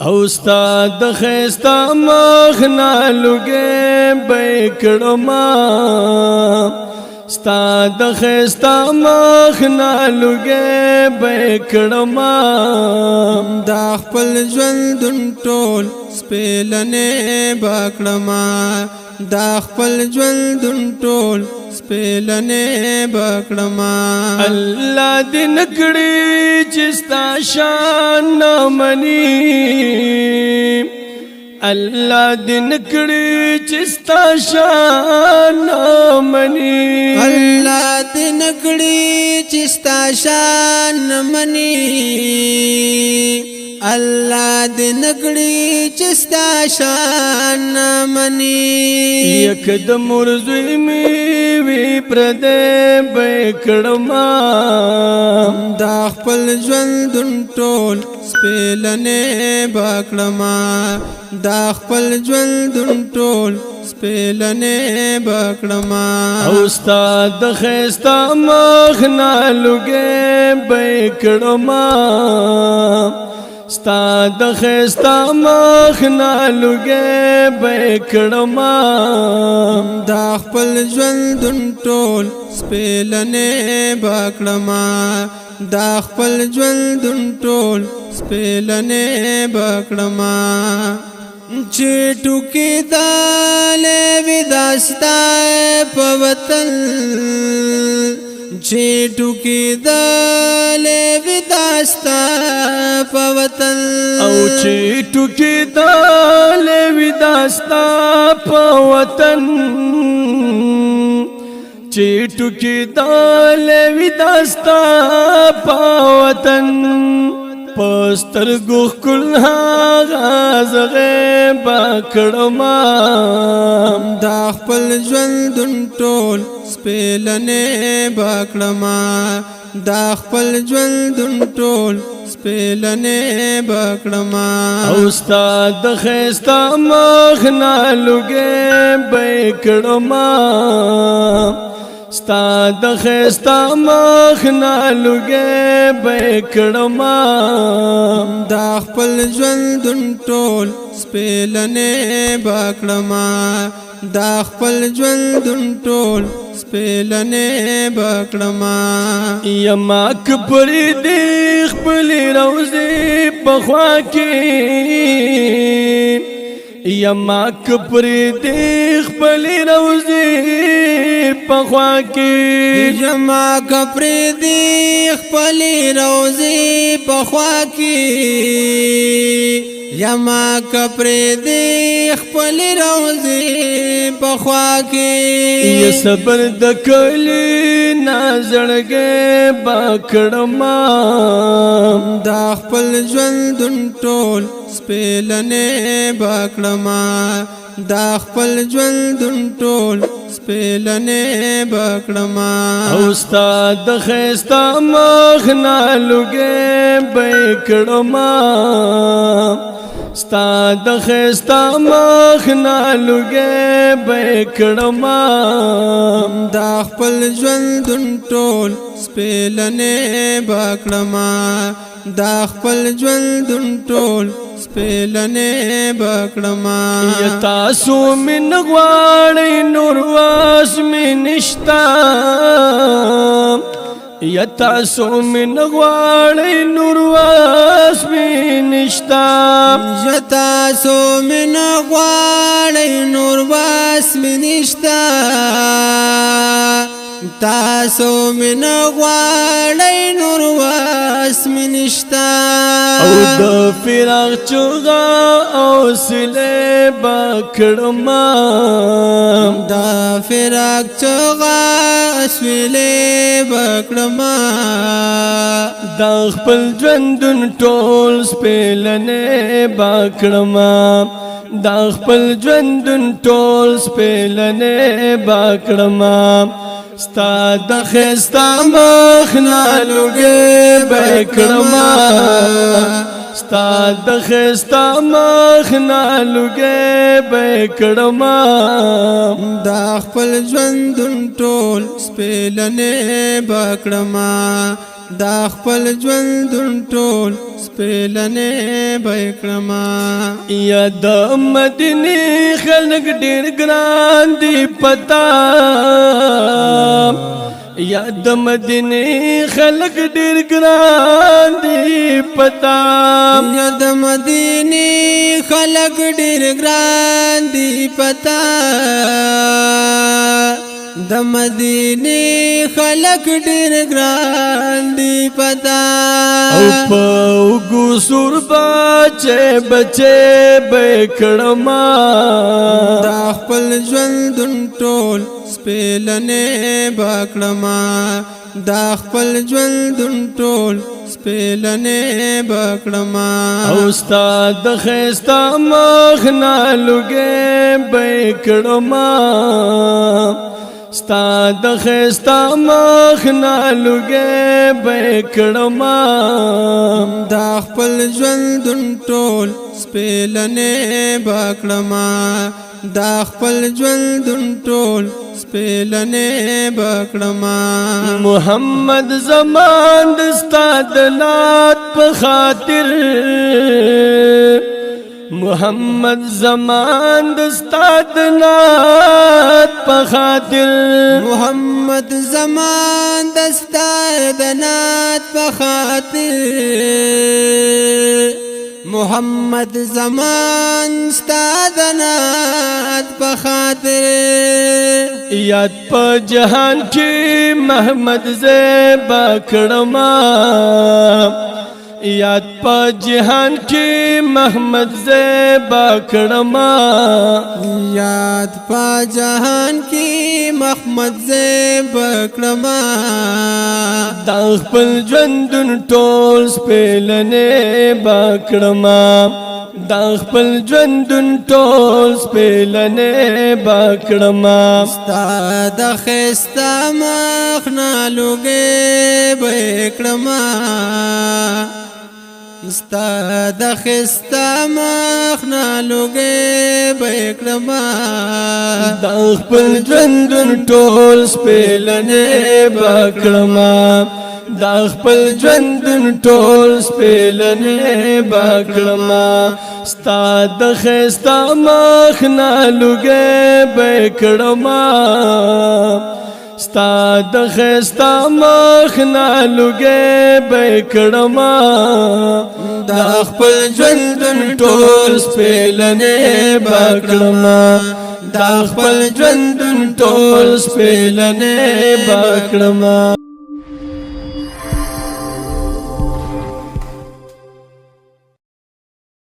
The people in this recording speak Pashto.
او استاد خیستا مخنا لگے بیکڑما استاد خیستا مخنا لگے بیکڑما دا خپل ژوندون ټول سپېلنې بکړما دا خپل ژوندون ټول سپېلنې بکړما الله دې نکړي چې ستا شان نه مني الله دې نکړي چې ستا شان نه مني الله دې نکړي چې ستا شان نه مني الله دې نکړي چې ستا شان نه مني یک د مرزوی می وی پردې بیکړما دا خپل ژوندون ټول سپېلنې بکړما دا خپل ژوندون ټول سپېلنې بکړما او استاد خیستا مخنا لګې بیکړما استاد خیستا مخنا لګې بیکړما دا خپل ژوندون ټول سپېلنې بکړما دا خپل ژوندون ټول سپېلنې بکړما چې ټوکې دالې وي داستا په وطن چې ټوکې دالې وي داستا په وطن او چې ټوکې دالې وي داستا په وطن چې ټوکې دالې وي داستا په وطن پسترګو خل هغه زغه بکړما دا خپل ژوندون ټول سپېلنې بکړما دا خپل ژوندون ټول سپېلنې بکړما او استاد خیستا مخنا لګې بیکړما استاد خیستا مخنا لګې بیکړما دا خپل ژوندون ټول سپېلنې بکړما دا خپل ژوندون ټول سپېلنې بکړما یما کپری دی خپل روزي پخوا کې یما کپری دی خپل روزي پخوا کې یما کپری دی خپل روزي پخوا کې یما کپری دی خپل روزي پخوا کې یا صبر د کلی نازړګې باکړما دا خپل ژوندون ټول سپېلنې بکړما دا خپل ژوندون ټول سپېلنې بکړما او استاد خیستا مخنا لګې بیکړما استاد خیستا مخنا لګې بیکړما دا خپل ژوندون ټول سپېلنې بکړما دا خپل ژوندون ټول سپېلنې بکړما یا تاسو من غواړئ نور واس می نشتا یا تاسو من غواړئ نور واس می نشتا یا تاسو من غواړئ نور واس می نشتا تاسو من غواړئ نور واس می نشتا او د فراق چغا او سله بکړما دا فراق چغا سله بکړما دا خپل ژوندون ټول سپېلنې بکړما دا خپل ژوندون ټول سپېلنې بکړما استاد خیستا مخنا لګې بیکړما استاد خیستا مخنا لګې بیکړما دا خپل ژوندون ټول سپېلنې بکړما دا خپل ژوندون ټول سپېلنې به کړما یا د مدینې خلک ډېر ګران دي پتا یا د مدینې خلک ډېر ګران دي پتا یا د مدینې خلک ډېر ګران دي پتا د مدینې خلک ډېر ګران دي پتا او په ګوسور بچې به کړما دا خپل ژوندون ټول سپېلنې به کړما دا خپل ژوندون ټول سپېلنې به کړما او استاد ښایسته مخ نه لوګې به کړما ستا د ښایسته مخ نه لوګې به کړما دا خپل ژوندون ټول سپېلنې به کړما دا خپل ژوندون ټول سپېلنې به کړما محمد زمان د ستا د نعت په خاطر محمد زمان دستا د نعت په خاطر محمد زمان دستا د نعت په خاطر محمد زمان ستا د نعت په خاطر یاد په جهان کې محمد زیبا کړما یاد په جهان کې محمد زیبا کړما یاد په جهان کې محمد زیبا کړما دا خپل ژوندون ټول سپېلنې با کړما دا خپل ژوندون ټول سپېلنې با کړما ستا د ښایسته مخ نه لوګې به کړما ستا د ښایسته مخ نه لوګې به کړما دا خپل ژوندون ټول سپېلنې با کړما دا خپل ژوندون ټول سپېلنې با کړما ستا د ښایسته مخ نه لوګې به کړما ستا د ښایسته مخ نه لوګې به کړما دا خپل ژوندون ټول سپېلنې به کړما دا خپل ژوندون ټول سپېلنې به کړما